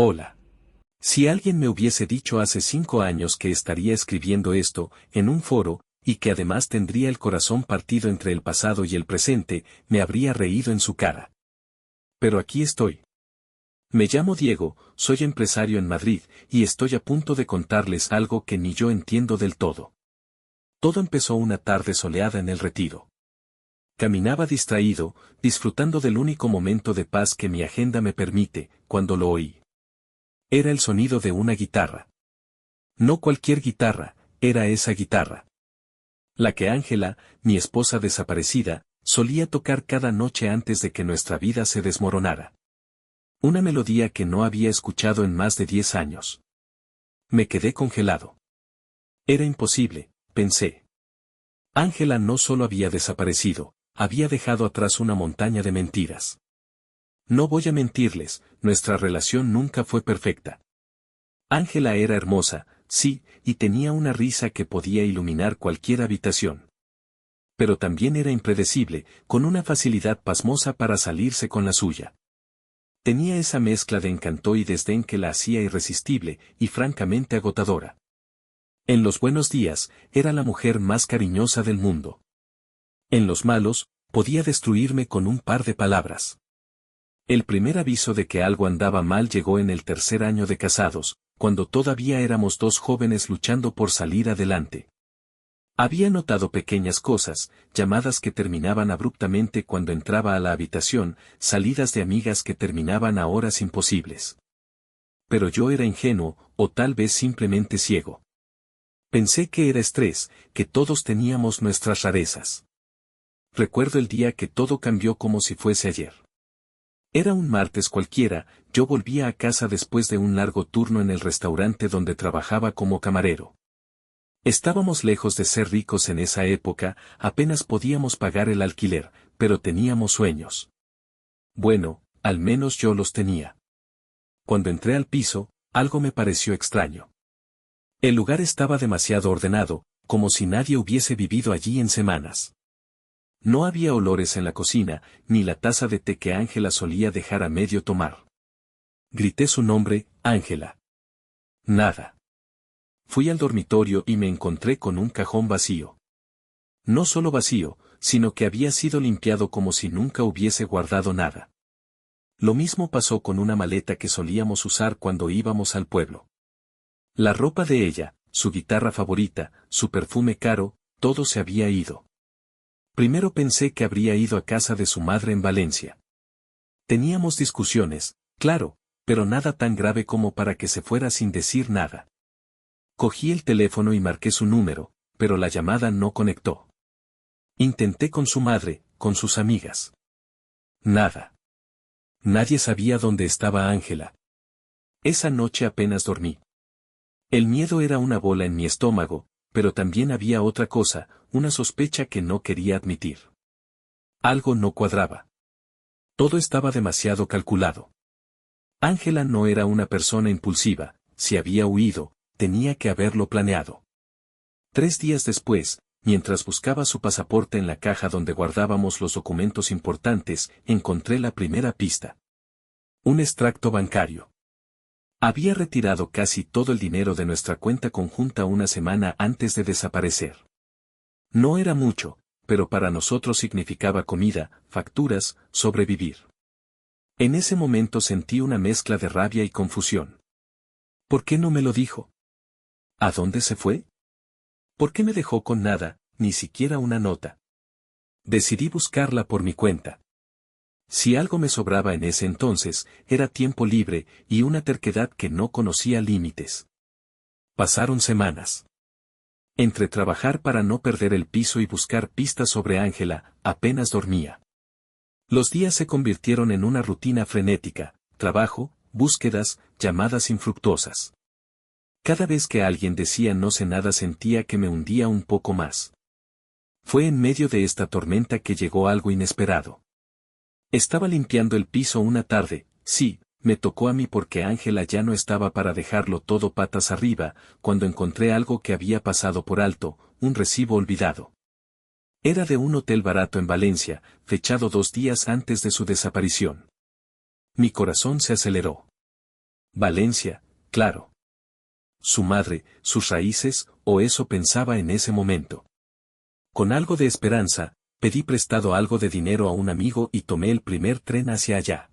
Hola. Si alguien me hubiese dicho hace 5 años que estaría escribiendo esto, en un foro, y que además tendría el corazón partido entre el pasado y el presente, me habría reído en su cara. Pero aquí estoy. Me llamo Diego, soy empresario en Madrid, y estoy a punto de contarles algo que ni yo entiendo del todo. Todo empezó una tarde soleada en el Retiro. Caminaba distraído, disfrutando del único momento de paz que mi agenda me permite, cuando lo oí. Era el sonido de una guitarra. No cualquier guitarra, era esa guitarra. La que Ángela, mi esposa desaparecida, solía tocar cada noche antes de que nuestra vida se desmoronara. Una melodía que no había escuchado en más de 10 años. Me quedé congelado. Era imposible, pensé. Ángela no solo había desaparecido, había dejado atrás una montaña de mentiras. No voy a mentirles, nuestra relación nunca fue perfecta. Ángela era hermosa, sí, y tenía una risa que podía iluminar cualquier habitación. Pero también era impredecible, con una facilidad pasmosa para salirse con la suya. Tenía esa mezcla de encanto y desdén que la hacía irresistible y francamente agotadora. En los buenos días, era la mujer más cariñosa del mundo. En los malos, podía destruirme con un par de palabras. El primer aviso de que algo andaba mal llegó en el 3er año de casados, cuando todavía éramos 2 jóvenes luchando por salir adelante. Había notado pequeñas cosas, llamadas que terminaban abruptamente cuando entraba a la habitación, salidas de amigas que terminaban a horas imposibles. Pero yo era ingenuo, o tal vez simplemente ciego. Pensé que era estrés, que todos teníamos nuestras rarezas. Recuerdo el día que todo cambió como si fuese ayer. Era un martes cualquiera, yo volvía a casa después de un largo turno en el restaurante donde trabajaba como camarero. Estábamos lejos de ser ricos en esa época, apenas podíamos pagar el alquiler, pero teníamos sueños. Bueno, al menos yo los tenía. Cuando entré al piso, algo me pareció extraño. El lugar estaba demasiado ordenado, como si nadie hubiese vivido allí en semanas. No había olores en la cocina, ni la taza de té que Ángela solía dejar a medio tomar. Grité su nombre, Ángela. Nada. Fui al dormitorio y me encontré con un cajón vacío. No solo vacío, sino que había sido limpiado como si nunca hubiese guardado nada. Lo mismo pasó con una maleta que solíamos usar cuando íbamos al pueblo. La ropa de ella, su guitarra favorita, su perfume caro, todo se había ido. Primero pensé que habría ido a casa de su madre en Valencia. Teníamos discusiones, claro, pero nada tan grave como para que se fuera sin decir nada. Cogí el teléfono y marqué su número, pero la llamada no conectó. Intenté con su madre, con sus amigas. Nada. Nadie sabía dónde estaba Ángela. Esa noche apenas dormí. El miedo era una bola en mi estómago, pero también había otra cosa, una sospecha que no quería admitir. Algo no cuadraba. Todo estaba demasiado calculado. Ángela no era una persona impulsiva, si había huido, tenía que haberlo planeado. 3 días después, mientras buscaba su pasaporte en la caja donde guardábamos los documentos importantes, encontré la primera pista. Un extracto bancario. Había retirado casi todo el dinero de nuestra cuenta conjunta una semana antes de desaparecer. No era mucho, pero para nosotros significaba comida, facturas, sobrevivir. En ese momento sentí una mezcla de rabia y confusión. ¿Por qué no me lo dijo? ¿A dónde se fue? ¿Por qué me dejó con nada, ni siquiera una nota? Decidí buscarla por mi cuenta. Si algo me sobraba en ese entonces, era tiempo libre y una terquedad que no conocía límites. Pasaron semanas. Entre trabajar para no perder el piso y buscar pistas sobre Ángela, apenas dormía. Los días se convirtieron en una rutina frenética, trabajo, búsquedas, llamadas infructuosas. Cada vez que alguien decía no sé nada sentía que me hundía un poco más. Fue en medio de esta tormenta que llegó algo inesperado. Estaba limpiando el piso una tarde, sí, me tocó a mí porque Ángela ya no estaba para dejarlo todo patas arriba, cuando encontré algo que había pasado por alto, un recibo olvidado. Era de un hotel barato en Valencia, fechado 2 días antes de su desaparición. Mi corazón se aceleró. Valencia, claro. Su madre, sus raíces, o eso pensaba en ese momento. Con algo de esperanza, pedí prestado algo de dinero a un amigo y tomé el primer tren hacia allá.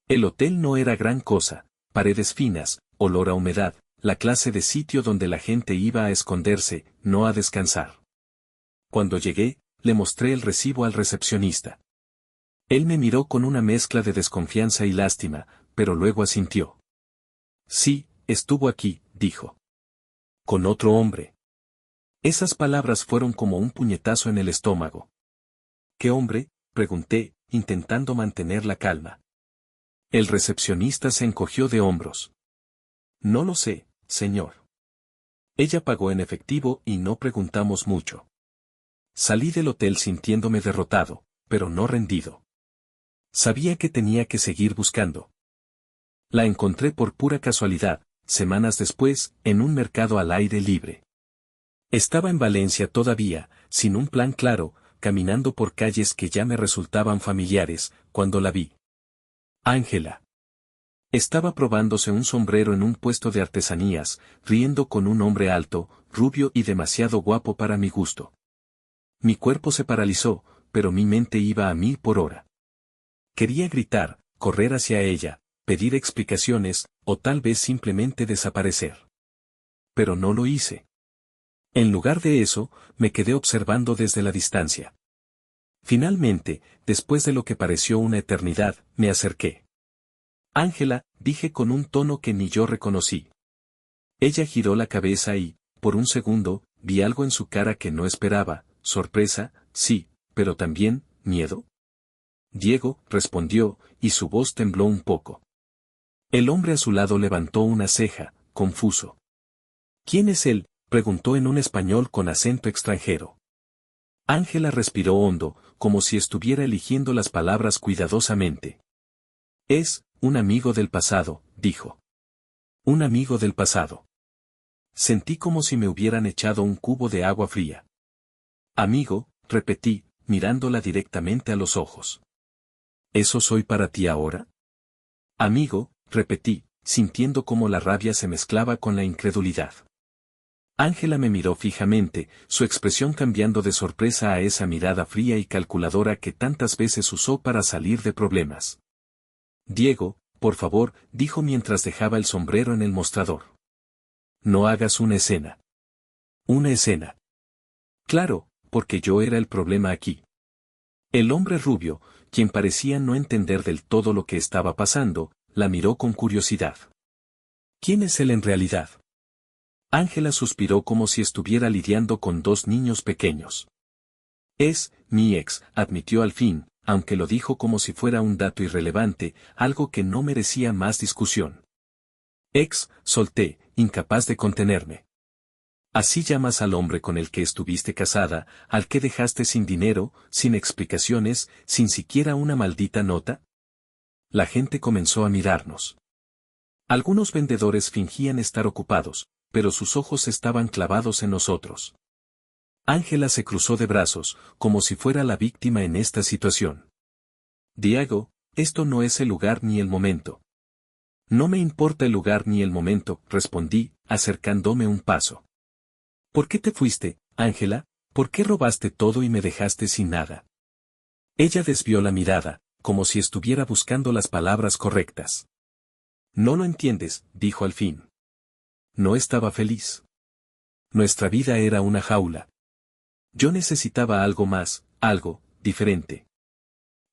El hotel no era gran cosa, paredes finas, olor a humedad, la clase de sitio donde la gente iba a esconderse, no a descansar. Cuando llegué, le mostré el recibo al recepcionista. Él me miró con una mezcla de desconfianza y lástima, pero luego asintió. Sí, estuvo aquí, dijo. Con otro hombre. Esas palabras fueron como un puñetazo en el estómago. ¿Qué hombre?, pregunté, intentando mantener la calma. El recepcionista se encogió de hombros. No lo sé, señor. Ella pagó en efectivo y no preguntamos mucho. Salí del hotel sintiéndome derrotado, pero no rendido. Sabía que tenía que seguir buscando. La encontré por pura casualidad, semanas después, en un mercado al aire libre. Estaba en Valencia todavía, sin un plan claro, caminando por calles que ya me resultaban familiares, cuando la vi. Ángela. Estaba probándose un sombrero en un puesto de artesanías, riendo con un hombre alto, rubio y demasiado guapo para mi gusto. Mi cuerpo se paralizó, pero mi mente iba a 1000 por hora. Quería gritar, correr hacia ella, pedir explicaciones, o tal vez simplemente desaparecer. Pero no lo hice. En lugar de eso, me quedé observando desde la distancia. Finalmente, después de lo que pareció una eternidad, me acerqué. Ángela, dije con un tono que ni yo reconocí. Ella giró la cabeza y, por un segundo, vi algo en su cara que no esperaba, sorpresa, sí, pero también, miedo. Diego, respondió, y su voz tembló un poco. El hombre a su lado levantó una ceja, confuso. ¿Quién es él?, preguntó en un español con acento extranjero. Ángela respiró hondo, como si estuviera eligiendo las palabras cuidadosamente. Es un amigo del pasado, dijo. Un amigo del pasado. Sentí como si me hubieran echado un cubo de agua fría. Amigo, repetí, mirándola directamente a los ojos. ¿Eso soy para ti ahora? Amigo, repetí, sintiendo cómo la rabia se mezclaba con la incredulidad. Ángela me miró fijamente, su expresión cambiando de sorpresa a esa mirada fría y calculadora que tantas veces usó para salir de problemas. Diego, por favor, dijo mientras dejaba el sombrero en el mostrador. No hagas una escena. Una escena. Claro, porque yo era el problema aquí. El hombre rubio, quien parecía no entender del todo lo que estaba pasando, la miró con curiosidad. ¿Quién es él en realidad? Ángela suspiró como si estuviera lidiando con dos niños pequeños. Es mi ex, admitió al fin, aunque lo dijo como si fuera un dato irrelevante, algo que no merecía más discusión. Ex, solté, incapaz de contenerme. Así llamas al hombre con el que estuviste casada, al que dejaste sin dinero, sin explicaciones, sin siquiera una maldita nota. La gente comenzó a mirarnos. Algunos vendedores fingían estar ocupados, pero sus ojos estaban clavados en nosotros. Ángela se cruzó de brazos, como si fuera la víctima en esta situación. Diego, esto no es el lugar ni el momento. No me importa el lugar ni el momento, respondí, acercándome un paso. ¿Por qué te fuiste, Ángela? ¿Por qué robaste todo y me dejaste sin nada? Ella desvió la mirada, como si estuviera buscando las palabras correctas. No lo entiendes, dijo al fin. No estaba feliz. Nuestra vida era una jaula. Yo necesitaba algo más, algo diferente.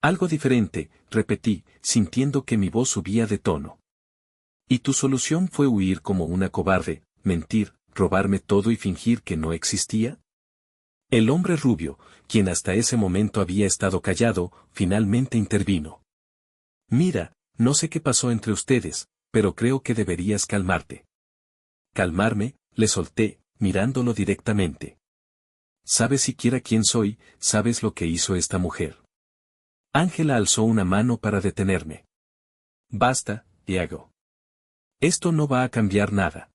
Algo diferente, repetí, sintiendo que mi voz subía de tono. ¿Y tu solución fue huir como una cobarde, mentir, robarme todo y fingir que no existía? El hombre rubio, quien hasta ese momento había estado callado, finalmente intervino. Mira, no sé qué pasó entre ustedes, pero creo que deberías calmarte. Calmarme, le solté, mirándolo directamente. ¿Sabes siquiera quién soy? ¿Sabes lo que hizo esta mujer? Ángela alzó una mano para detenerme. Basta, Diego. Esto no va a cambiar nada.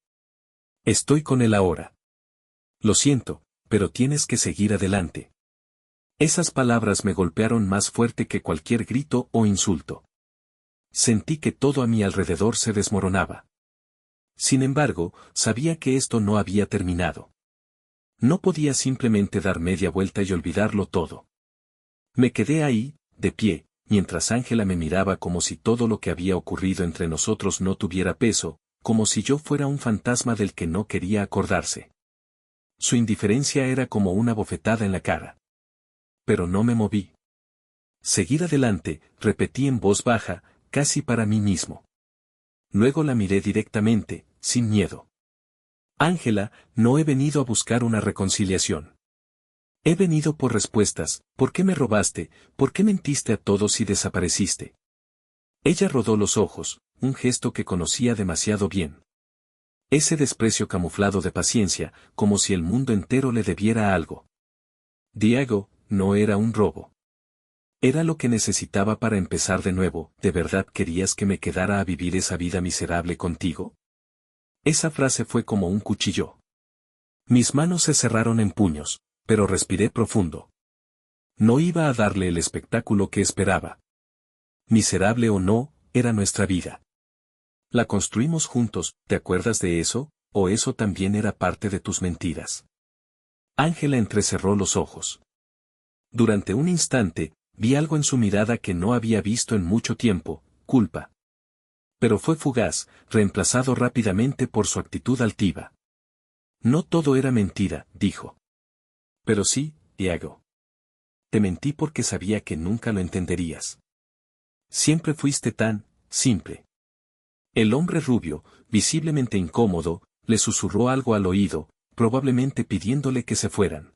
Estoy con él ahora. Lo siento, pero tienes que seguir adelante. Esas palabras me golpearon más fuerte que cualquier grito o insulto. Sentí que todo a mi alrededor se desmoronaba. Sin embargo, sabía que esto no había terminado. No podía simplemente dar media vuelta y olvidarlo todo. Me quedé ahí, de pie, mientras Ángela me miraba como si todo lo que había ocurrido entre nosotros no tuviera peso, como si yo fuera un fantasma del que no quería acordarse. Su indiferencia era como una bofetada en la cara. Pero no me moví. Seguir adelante, repetí en voz baja, casi para mí mismo. Luego la miré directamente, sin miedo. Ángela, no he venido a buscar una reconciliación. He venido por respuestas. ¿Por qué me robaste? ¿Por qué mentiste a todos y desapareciste? Ella rodó los ojos, un gesto que conocía demasiado bien. Ese desprecio camuflado de paciencia, como si el mundo entero le debiera algo. Diego, no era un robo. Era lo que necesitaba para empezar de nuevo. ¿De verdad querías que me quedara a vivir esa vida miserable contigo? Esa frase fue como un cuchillo. Mis manos se cerraron en puños, pero respiré profundo. No iba a darle el espectáculo que esperaba. Miserable o no, era nuestra vida. La construimos juntos, ¿te acuerdas de eso? ¿O eso también era parte de tus mentiras? Ángela entrecerró los ojos. Durante un instante, vi algo en su mirada que no había visto en mucho tiempo, culpa. Pero fue fugaz, reemplazado rápidamente por su actitud altiva. No todo era mentira, dijo. Pero sí, Diego. Te mentí porque sabía que nunca lo entenderías. Siempre fuiste tan simple. El hombre rubio, visiblemente incómodo, le susurró algo al oído, probablemente pidiéndole que se fueran.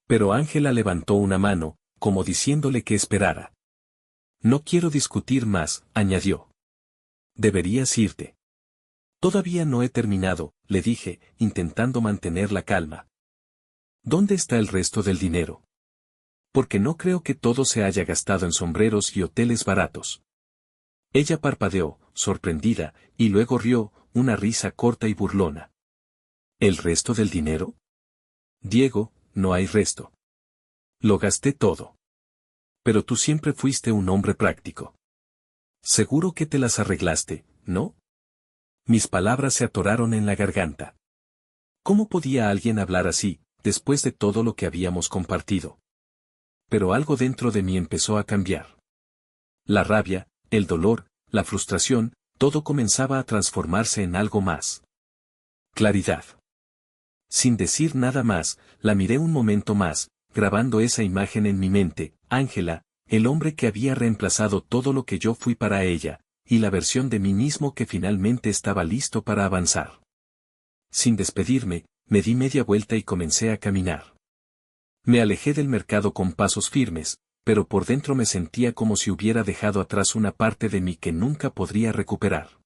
Pero Ángela levantó una mano, como diciéndole que esperara. No quiero discutir más, añadió. Deberías irte. Todavía no he terminado, le dije, intentando mantener la calma. ¿Dónde está el resto del dinero? Porque no creo que todo se haya gastado en sombreros y hoteles baratos. Ella parpadeó, sorprendida, y luego rió, una risa corta y burlona. ¿El resto del dinero? Diego, no hay resto. Lo gasté todo. Pero tú siempre fuiste un hombre práctico. Seguro que te las arreglaste, ¿no? Mis palabras se atoraron en la garganta. ¿Cómo podía alguien hablar así, después de todo lo que habíamos compartido? Pero algo dentro de mí empezó a cambiar. La rabia, el dolor, la frustración, todo comenzaba a transformarse en algo más. Claridad. Sin decir nada más, la miré un momento más, grabando esa imagen en mi mente, Ángela, el hombre que había reemplazado todo lo que yo fui para ella, y la versión de mí mismo que finalmente estaba listo para avanzar. Sin despedirme, me di media vuelta y comencé a caminar. Me alejé del mercado con pasos firmes, pero por dentro me sentía como si hubiera dejado atrás una parte de mí que nunca podría recuperar.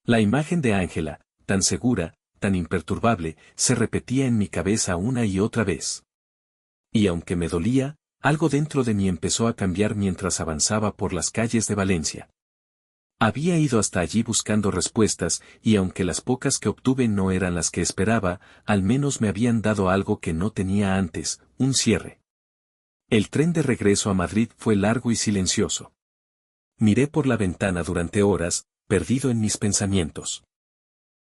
La imagen de Ángela, tan segura, tan imperturbable, se repetía en mi cabeza una y otra vez. Y aunque me dolía, algo dentro de mí empezó a cambiar mientras avanzaba por las calles de Valencia. Había ido hasta allí buscando respuestas, y aunque las pocas que obtuve no eran las que esperaba, al menos me habían dado algo que no tenía antes, un cierre. El tren de regreso a Madrid fue largo y silencioso. Miré por la ventana durante horas, perdido en mis pensamientos.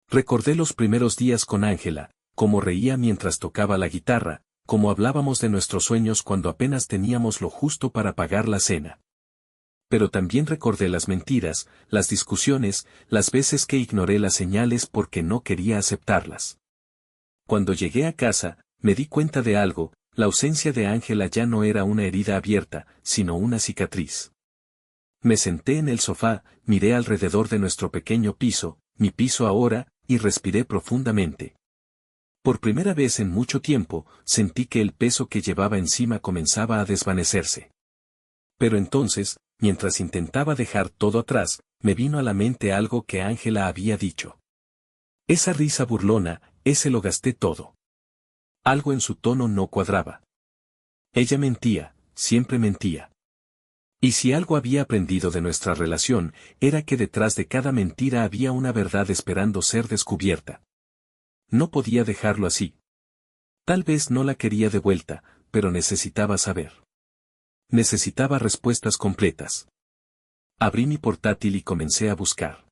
Recordé los primeros días con Ángela, cómo reía mientras tocaba la guitarra, cómo hablábamos de nuestros sueños cuando apenas teníamos lo justo para pagar la cena. Pero también recordé las mentiras, las discusiones, las veces que ignoré las señales porque no quería aceptarlas. Cuando llegué a casa, me di cuenta de algo, la ausencia de Ángela ya no era una herida abierta, sino una cicatriz. Me senté en el sofá, miré alrededor de nuestro pequeño piso, mi piso ahora, y respiré profundamente. Por primera vez en mucho tiempo, sentí que el peso que llevaba encima comenzaba a desvanecerse. Pero entonces, mientras intentaba dejar todo atrás, me vino a la mente algo que Ángela había dicho. Esa risa burlona, ese lo gasté todo. Algo en su tono no cuadraba. Ella mentía, siempre mentía. Y si algo había aprendido de nuestra relación, era que detrás de cada mentira había una verdad esperando ser descubierta. No podía dejarlo así. Tal vez no la quería de vuelta, pero necesitaba saber. Necesitaba respuestas completas. Abrí mi portátil y comencé a buscar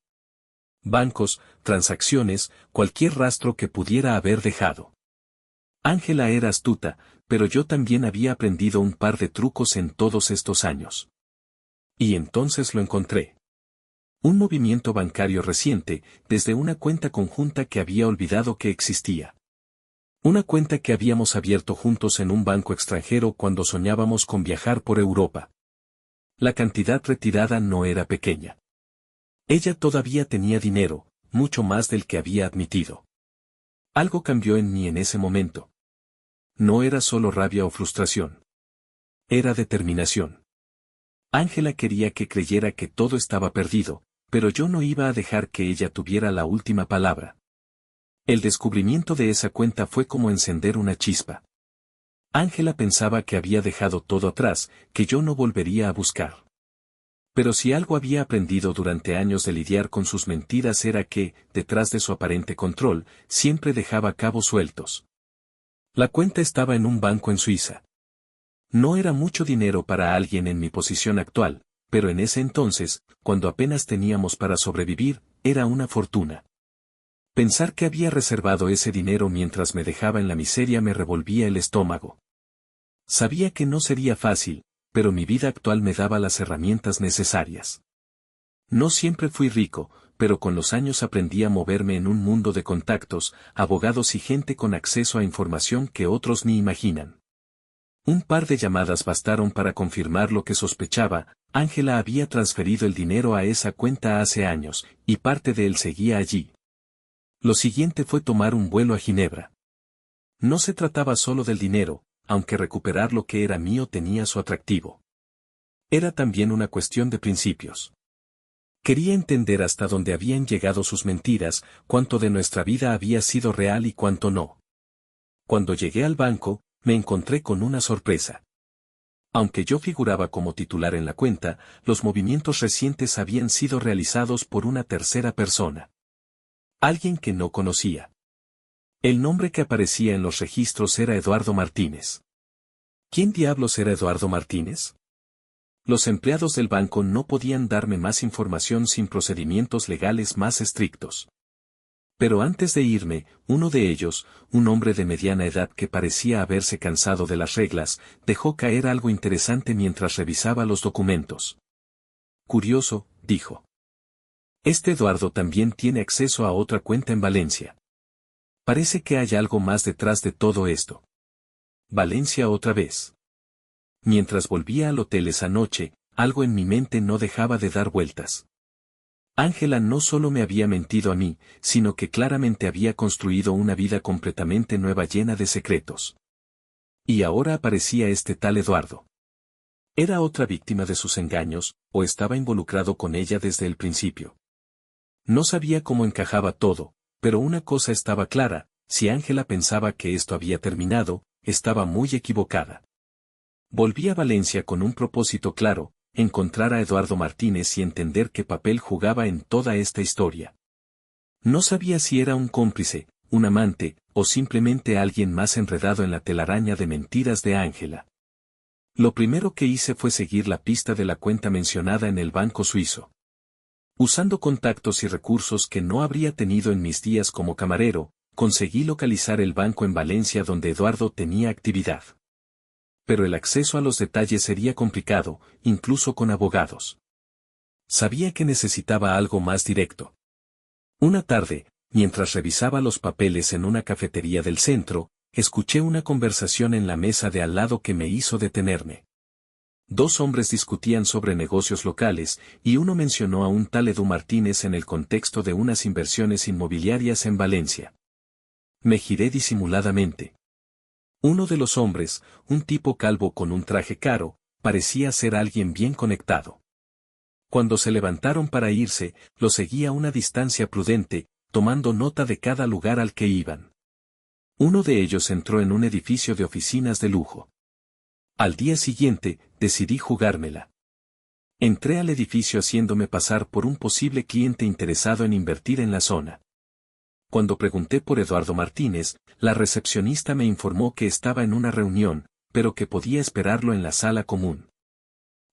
bancos, transacciones, cualquier rastro que pudiera haber dejado. Ángela era astuta, pero yo también había aprendido un par de trucos en todos estos años. Y entonces lo encontré. Un movimiento bancario reciente, desde una cuenta conjunta que había olvidado que existía. Una cuenta que habíamos abierto juntos en un banco extranjero cuando soñábamos con viajar por Europa. La cantidad retirada no era pequeña. Ella todavía tenía dinero, mucho más del que había admitido. Algo cambió en mí en ese momento. No era solo rabia o frustración. Era determinación. Ángela quería que creyera que todo estaba perdido, pero yo no iba a dejar que ella tuviera la última palabra. El descubrimiento de esa cuenta fue como encender una chispa. Ángela pensaba que había dejado todo atrás, que yo no volvería a buscar. Pero si algo había aprendido durante años de lidiar con sus mentiras era que, detrás de su aparente control, siempre dejaba cabos sueltos. La cuenta estaba en un banco en Suiza. No era mucho dinero para alguien en mi posición actual, pero en ese entonces, cuando apenas teníamos para sobrevivir, era una fortuna. Pensar que había reservado ese dinero mientras me dejaba en la miseria me revolvía el estómago. Sabía que no sería fácil, pero mi vida actual me daba las herramientas necesarias. No siempre fui rico, pero con los años aprendí a moverme en un mundo de contactos, abogados y gente con acceso a información que otros ni imaginan. Un par de llamadas bastaron para confirmar lo que sospechaba. Ángela había transferido el dinero a esa cuenta hace años, y parte de él seguía allí. Lo siguiente fue tomar un vuelo a Ginebra. No se trataba solo del dinero, aunque recuperar lo que era mío tenía su atractivo. Era también una cuestión de principios. Quería entender hasta dónde habían llegado sus mentiras, cuánto de nuestra vida había sido real y cuánto no. Cuando llegué al banco, me encontré con una sorpresa. Aunque yo figuraba como titular en la cuenta, los movimientos recientes habían sido realizados por una tercera persona. Alguien que no conocía. El nombre que aparecía en los registros era Eduardo Martínez. ¿Quién diablos era Eduardo Martínez? Los empleados del banco no podían darme más información sin procedimientos legales más estrictos. Pero antes de irme, uno de ellos, un hombre de mediana edad que parecía haberse cansado de las reglas, dejó caer algo interesante mientras revisaba los documentos. Curioso, dijo. Este Eduardo también tiene acceso a otra cuenta en Valencia. Parece que hay algo más detrás de todo esto. Valencia otra vez. Mientras volvía al hotel esa noche, algo en mi mente no dejaba de dar vueltas. Ángela no solo me había mentido a mí, sino que claramente había construido una vida completamente nueva llena de secretos. Y ahora aparecía este tal Eduardo. ¿Era otra víctima de sus engaños, o estaba involucrado con ella desde el principio? No sabía cómo encajaba todo, pero una cosa estaba clara, si Ángela pensaba que esto había terminado, estaba muy equivocada. Volví a Valencia con un propósito claro, encontrar a Eduardo Martínez y entender qué papel jugaba en toda esta historia. No sabía si era un cómplice, un amante, o simplemente alguien más enredado en la telaraña de mentiras de Ángela. Lo primero que hice fue seguir la pista de la cuenta mencionada en el banco suizo. Usando contactos y recursos que no habría tenido en mis días como camarero, conseguí localizar el banco en Valencia donde Eduardo tenía actividad. Pero el acceso a los detalles sería complicado, incluso con abogados. Sabía que necesitaba algo más directo. Una tarde, mientras revisaba los papeles en una cafetería del centro, escuché una conversación en la mesa de al lado que me hizo detenerme. Dos hombres discutían sobre negocios locales, y uno mencionó a un tal Edu Martínez en el contexto de unas inversiones inmobiliarias en Valencia. Me giré disimuladamente. Uno de los hombres, un tipo calvo con un traje caro, parecía ser alguien bien conectado. Cuando se levantaron para irse, lo seguí a una distancia prudente, tomando nota de cada lugar al que iban. Uno de ellos entró en un edificio de oficinas de lujo. Al día siguiente, decidí jugármela. Entré al edificio haciéndome pasar por un posible cliente interesado en invertir en la zona. Cuando pregunté por Eduardo Martínez, la recepcionista me informó que estaba en una reunión, pero que podía esperarlo en la sala común.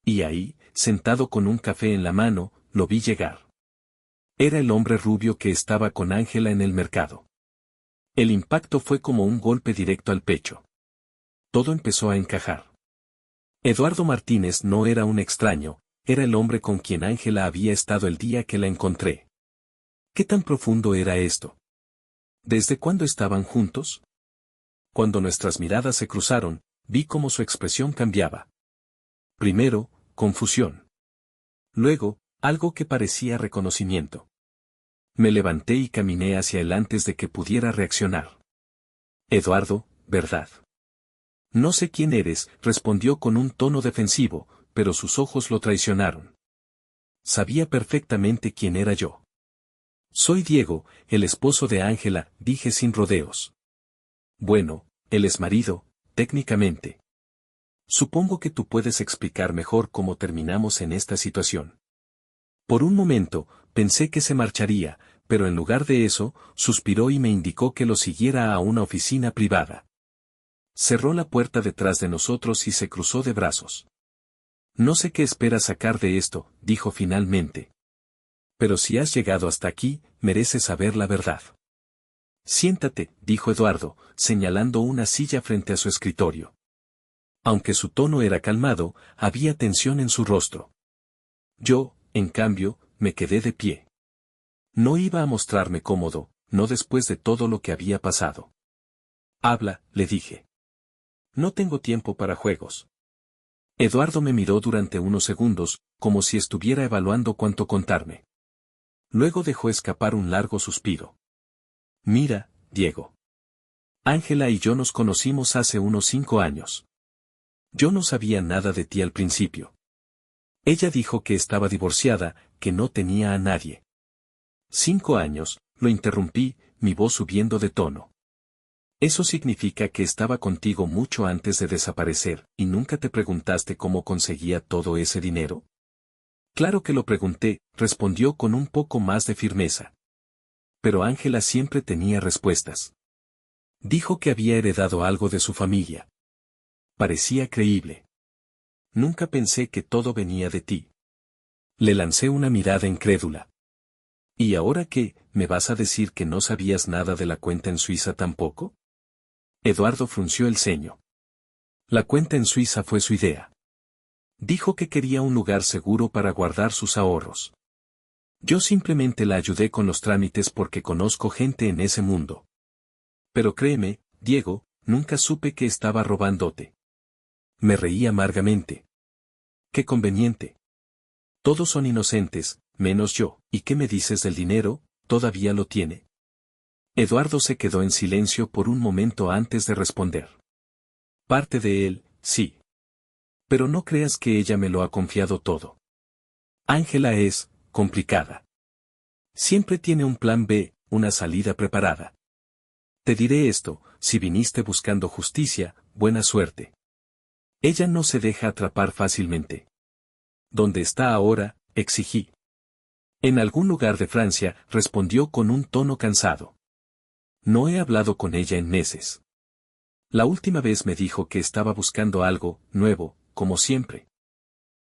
Y ahí, sentado con un café en la mano, lo vi llegar. Era el hombre rubio que estaba con Ángela en el mercado. El impacto fue como un golpe directo al pecho. Todo empezó a encajar. Eduardo Martínez no era un extraño, era el hombre con quien Ángela había estado el día que la encontré. ¿Qué tan profundo era esto? ¿Desde cuándo estaban juntos? Cuando nuestras miradas se cruzaron, vi cómo su expresión cambiaba. Primero, confusión. Luego, algo que parecía reconocimiento. Me levanté y caminé hacia él antes de que pudiera reaccionar. Eduardo, ¿verdad? No sé quién eres, respondió con un tono defensivo, pero sus ojos lo traicionaron. Sabía perfectamente quién era yo. Soy Diego, el esposo de Ángela, dije sin rodeos. Bueno, él es marido, técnicamente. Supongo que tú puedes explicar mejor cómo terminamos en esta situación. Por un momento, pensé que se marcharía, pero en lugar de eso, suspiró y me indicó que lo siguiera a una oficina privada. Cerró la puerta detrás de nosotros y se cruzó de brazos. No sé qué esperas sacar de esto, dijo finalmente. Pero si has llegado hasta aquí, mereces saber la verdad. Siéntate, dijo Eduardo, señalando una silla frente a su escritorio. Aunque su tono era calmado, había tensión en su rostro. Yo, en cambio, me quedé de pie. No iba a mostrarme cómodo, no después de todo lo que había pasado. Habla, le dije. No tengo tiempo para juegos. Eduardo me miró durante unos segundos, como si estuviera evaluando cuánto contarme. Luego dejó escapar un largo suspiro. Mira, Diego. Ángela y yo nos conocimos hace unos 5 años. Yo no sabía nada de ti al principio. Ella dijo que estaba divorciada, que no tenía a nadie. 5 años, lo interrumpí, mi voz subiendo de tono. Eso significa que estaba contigo mucho antes de desaparecer, ¿y nunca te preguntaste cómo conseguía todo ese dinero? Claro que lo pregunté, respondió con un poco más de firmeza. Pero Ángela siempre tenía respuestas. Dijo que había heredado algo de su familia. Parecía creíble. Nunca pensé que todo venía de ti. Le lancé una mirada incrédula. ¿Y ahora qué, me vas a decir que no sabías nada de la cuenta en Suiza tampoco? Eduardo frunció el ceño. La cuenta en Suiza fue su idea. Dijo que quería un lugar seguro para guardar sus ahorros. Yo simplemente la ayudé con los trámites porque conozco gente en ese mundo. Pero créeme, Diego, nunca supe que estaba robándote. Me reí amargamente. Qué conveniente. Todos son inocentes, menos yo. ¿Y qué me dices del dinero? ¿Todavía lo tiene? Eduardo se quedó en silencio por un momento antes de responder. Parte de él, sí. Pero no creas que ella me lo ha confiado todo. Ángela es complicada. Siempre tiene un plan B, una salida preparada. Te diré esto, si viniste buscando justicia, buena suerte. Ella no se deja atrapar fácilmente. ¿Dónde está ahora?, exigí. En algún lugar de Francia, respondió con un tono cansado. No he hablado con ella en meses. La última vez me dijo que estaba buscando algo nuevo, como siempre.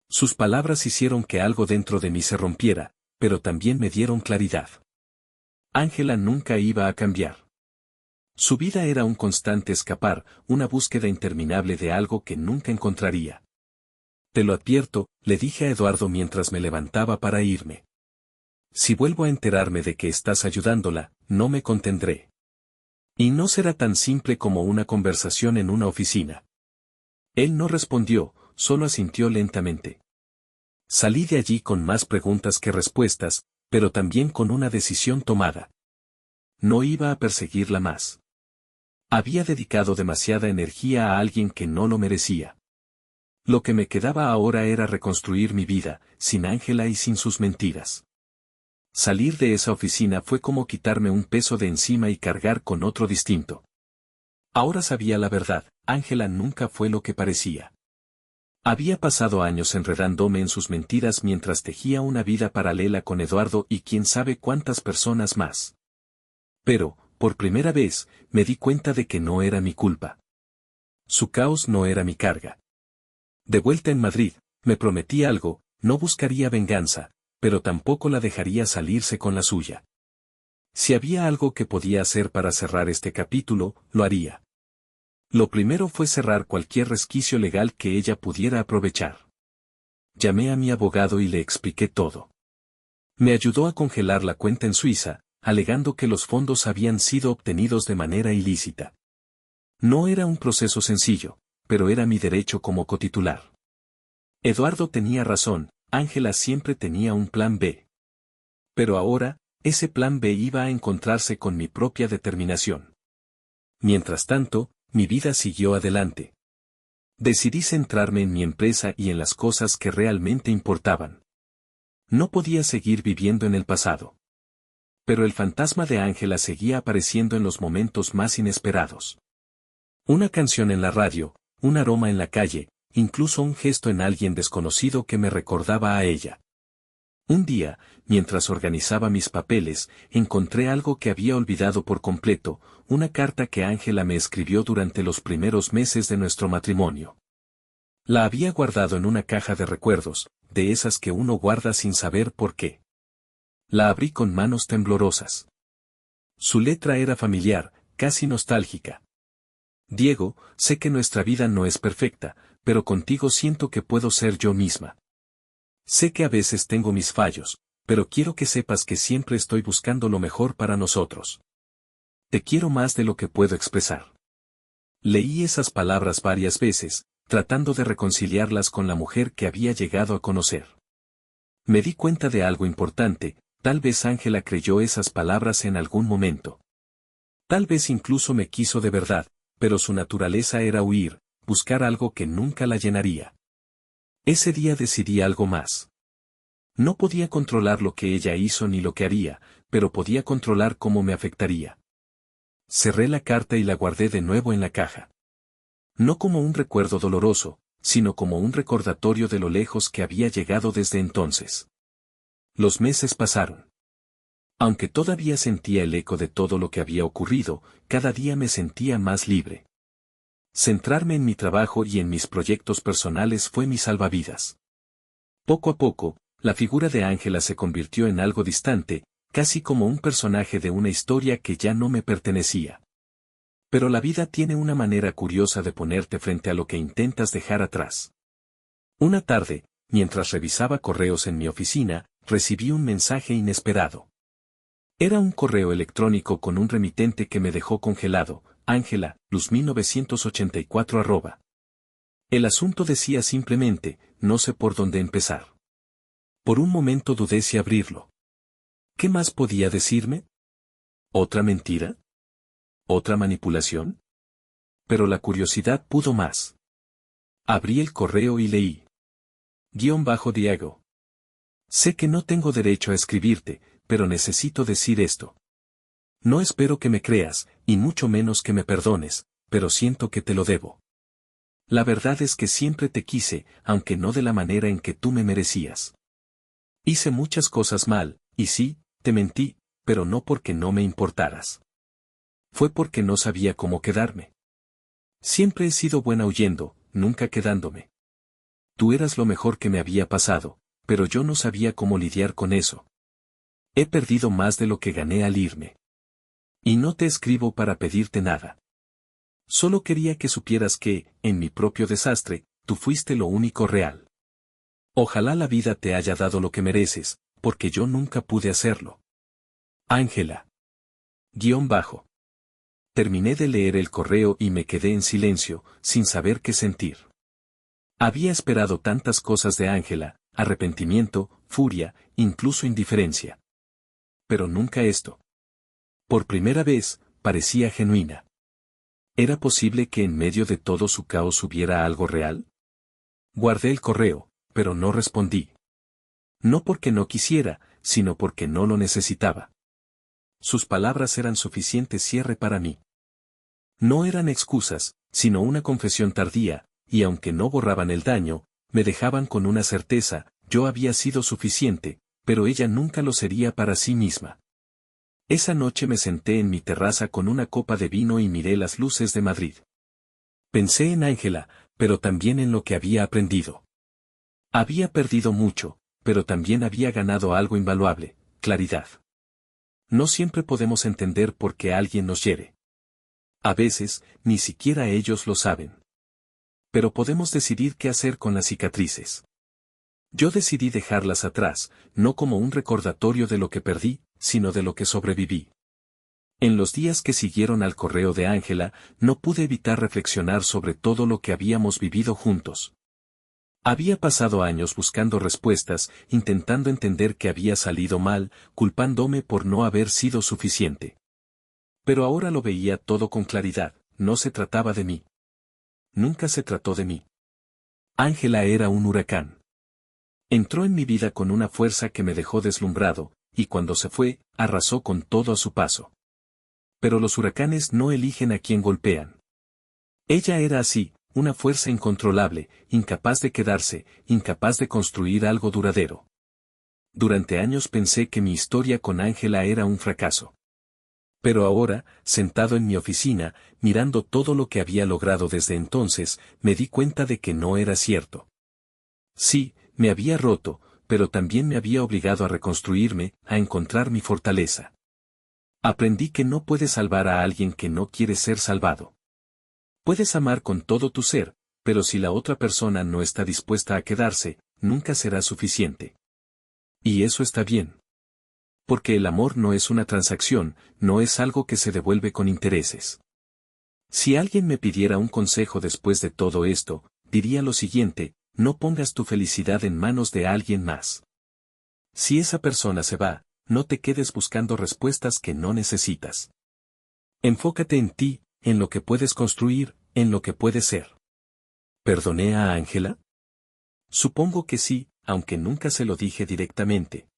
Sus palabras hicieron que algo dentro de mí se rompiera, pero también me dieron claridad. Ángela nunca iba a cambiar. Su vida era un constante escapar, una búsqueda interminable de algo que nunca encontraría. Te lo advierto, le dije a Eduardo mientras me levantaba para irme. Si vuelvo a enterarme de que estás ayudándola, no me contendré. Y no será tan simple como una conversación en una oficina. Él no respondió, solo asintió lentamente. Salí de allí con más preguntas que respuestas, pero también con una decisión tomada. No iba a perseguirla más. Había dedicado demasiada energía a alguien que no lo merecía. Lo que me quedaba ahora era reconstruir mi vida, sin Ángela y sin sus mentiras. Salir de esa oficina fue como quitarme un peso de encima y cargar con otro distinto. Ahora sabía la verdad, Ángela nunca fue lo que parecía. Había pasado años enredándome en sus mentiras mientras tejía una vida paralela con Eduardo y quién sabe cuántas personas más. Pero, por primera vez, me di cuenta de que no era mi culpa. Su caos no era mi carga. De vuelta en Madrid, me prometí algo, no buscaría venganza, pero tampoco la dejaría salirse con la suya. Si había algo que podía hacer para cerrar este capítulo, lo haría. Lo primero fue cerrar cualquier resquicio legal que ella pudiera aprovechar. Llamé a mi abogado y le expliqué todo. Me ayudó a congelar la cuenta en Suiza, alegando que los fondos habían sido obtenidos de manera ilícita. No era un proceso sencillo, pero era mi derecho como cotitular. Eduardo tenía razón, Ángela siempre tenía un plan B. Pero ahora, ese plan B iba a encontrarse con mi propia determinación. Mientras tanto, mi vida siguió adelante. Decidí centrarme en mi empresa y en las cosas que realmente importaban. No podía seguir viviendo en el pasado. Pero el fantasma de Ángela seguía apareciendo en los momentos más inesperados. Una canción en la radio, un aroma en la calle, incluso un gesto en alguien desconocido que me recordaba a ella. Un día, mientras organizaba mis papeles, encontré algo que había olvidado por completo, una carta que Ángela me escribió durante los primeros meses de nuestro matrimonio. La había guardado en una caja de recuerdos, de esas que uno guarda sin saber por qué. La abrí con manos temblorosas. Su letra era familiar, casi nostálgica. Diego, sé que nuestra vida no es perfecta, pero contigo siento que puedo ser yo misma. Sé que a veces tengo mis fallos, pero quiero que sepas que siempre estoy buscando lo mejor para nosotros. Te quiero más de lo que puedo expresar. Leí esas palabras varias veces, tratando de reconciliarlas con la mujer que había llegado a conocer. Me di cuenta de algo importante, tal vez Ángela creyó esas palabras en algún momento. Tal vez incluso me quiso de verdad, pero su naturaleza era huir, buscar algo que nunca la llenaría. Ese día decidí algo más. No podía controlar lo que ella hizo ni lo que haría, pero podía controlar cómo me afectaría. Cerré la carta y la guardé de nuevo en la caja. No como un recuerdo doloroso, sino como un recordatorio de lo lejos que había llegado desde entonces. Los meses pasaron. Aunque todavía sentía el eco de todo lo que había ocurrido, cada día me sentía más libre. Centrarme en mi trabajo y en mis proyectos personales fue mi salvavidas. Poco a poco, la figura de Ángela se convirtió en algo distante, casi como un personaje de una historia que ya no me pertenecía. Pero la vida tiene una manera curiosa de ponerte frente a lo que intentas dejar atrás. Una tarde, mientras revisaba correos en mi oficina, recibí un mensaje inesperado. Era un correo electrónico con un remitente que me dejó congelado, Ángela, luz1984 @. El asunto decía simplemente, no sé por dónde empezar. Por un momento dudé si abrirlo. ¿Qué más podía decirme? ¿Otra mentira? ¿Otra manipulación? Pero la curiosidad pudo más. Abrí el correo y leí. Diego. Sé que no tengo derecho a escribirte, pero necesito decir esto. No espero que me creas, y mucho menos que me perdones, pero siento que te lo debo. La verdad es que siempre te quise, aunque no de la manera en que tú me merecías. Hice muchas cosas mal, y sí, te mentí, pero no porque no me importaras. Fue porque no sabía cómo quedarme. Siempre he sido buena huyendo, nunca quedándome. Tú eras lo mejor que me había pasado, pero yo no sabía cómo lidiar con eso. He perdido más de lo que gané al irme. Y no te escribo para pedirte nada. Solo quería que supieras que, en mi propio desastre, tú fuiste lo único real. Ojalá la vida te haya dado lo que mereces, porque yo nunca pude hacerlo. Ángela. _. Terminé de leer el correo y me quedé en silencio, sin saber qué sentir. Había esperado tantas cosas de Ángela, arrepentimiento, furia, incluso indiferencia. Pero nunca esto. Por primera vez, parecía genuina. ¿Era posible que en medio de todo su caos hubiera algo real? Guardé el correo, pero no respondí. No porque no quisiera, sino porque no lo necesitaba. Sus palabras eran suficiente cierre para mí. No eran excusas, sino una confesión tardía, y aunque no borraban el daño, me dejaban con una certeza, yo había sido suficiente, pero ella nunca lo sería para sí misma. Esa noche me senté en mi terraza con una copa de vino y miré las luces de Madrid. Pensé en Ángela, pero también en lo que había aprendido. Había perdido mucho, pero también había ganado algo invaluable, claridad. No siempre podemos entender por qué alguien nos hiere. A veces, ni siquiera ellos lo saben. Pero podemos decidir qué hacer con las cicatrices. Yo decidí dejarlas atrás, no como un recordatorio de lo que perdí, sino de lo que sobreviví. En los días que siguieron al correo de Ángela, no pude evitar reflexionar sobre todo lo que habíamos vivido juntos. Había pasado años buscando respuestas, intentando entender qué había salido mal, culpándome por no haber sido suficiente. Pero ahora lo veía todo con claridad, no se trataba de mí. Nunca se trató de mí. Ángela era un huracán. Entró en mi vida con una fuerza que me dejó deslumbrado, y cuando se fue, arrasó con todo a su paso. Pero los huracanes no eligen a quien golpean. Ella era así, una fuerza incontrolable, incapaz de quedarse, incapaz de construir algo duradero. Durante años pensé que mi historia con Ángela era un fracaso. Pero ahora, sentado en mi oficina, mirando todo lo que había logrado desde entonces, me di cuenta de que no era cierto. Sí, me había roto, pero también me había obligado a reconstruirme, a encontrar mi fortaleza. Aprendí que no puedes salvar a alguien que no quiere ser salvado. Puedes amar con todo tu ser, pero si la otra persona no está dispuesta a quedarse, nunca será suficiente. Y eso está bien. Porque el amor no es una transacción, no es algo que se devuelve con intereses. Si alguien me pidiera un consejo después de todo esto, diría lo siguiente: no pongas tu felicidad en manos de alguien más. Si esa persona se va, no te quedes buscando respuestas que no necesitas. Enfócate en ti, en lo que puedes construir, en lo que puedes ser. ¿Perdoné a Ángela? Supongo que sí, aunque nunca se lo dije directamente.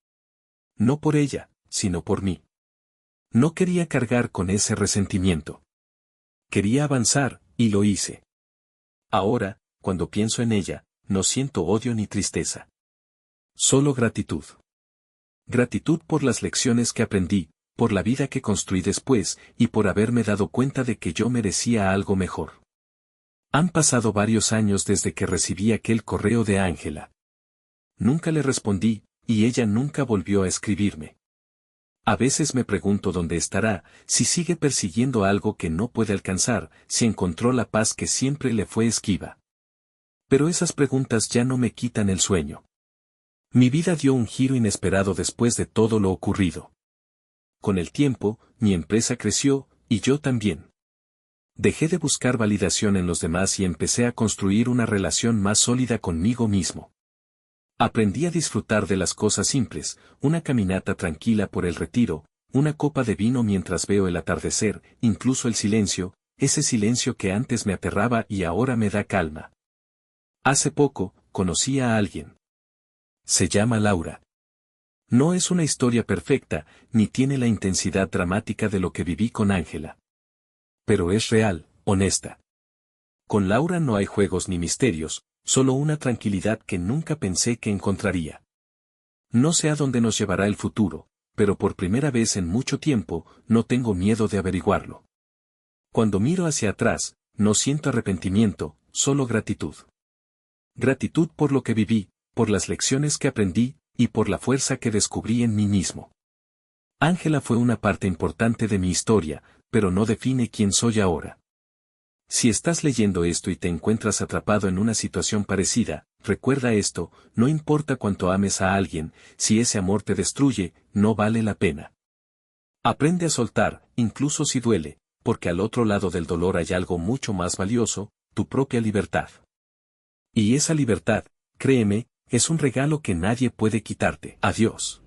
No por ella, sino por mí. No quería cargar con ese resentimiento. Quería avanzar, y lo hice. Ahora, cuando pienso en ella, no siento odio ni tristeza. Solo gratitud. Gratitud por las lecciones que aprendí, por la vida que construí después, y por haberme dado cuenta de que yo merecía algo mejor. Han pasado varios años desde que recibí aquel correo de Ángela. Nunca le respondí, y ella nunca volvió a escribirme. A veces me pregunto dónde estará, si sigue persiguiendo algo que no puede alcanzar, si encontró la paz que siempre le fue esquiva. Pero esas preguntas ya no me quitan el sueño. Mi vida dio un giro inesperado después de todo lo ocurrido. Con el tiempo, mi empresa creció, y yo también. Dejé de buscar validación en los demás y empecé a construir una relación más sólida conmigo mismo. Aprendí a disfrutar de las cosas simples, una caminata tranquila por el retiro, una copa de vino mientras veo el atardecer, incluso el silencio, ese silencio que antes me aterraba y ahora me da calma. Hace poco, conocí a alguien. Se llama Laura. No es una historia perfecta, ni tiene la intensidad dramática de lo que viví con Ángela. Pero es real, honesta. Con Laura no hay juegos ni misterios, solo una tranquilidad que nunca pensé que encontraría. No sé a dónde nos llevará el futuro, pero por primera vez en mucho tiempo, no tengo miedo de averiguarlo. Cuando miro hacia atrás, no siento arrepentimiento, solo gratitud. Gratitud por lo que viví, por las lecciones que aprendí, y por la fuerza que descubrí en mí mismo. Ángela fue una parte importante de mi historia, pero no define quién soy ahora. Si estás leyendo esto y te encuentras atrapado en una situación parecida, recuerda esto: no importa cuánto ames a alguien, si ese amor te destruye, no vale la pena. Aprende a soltar, incluso si duele, porque al otro lado del dolor hay algo mucho más valioso: tu propia libertad. Y esa libertad, créeme, es un regalo que nadie puede quitarte. Adiós.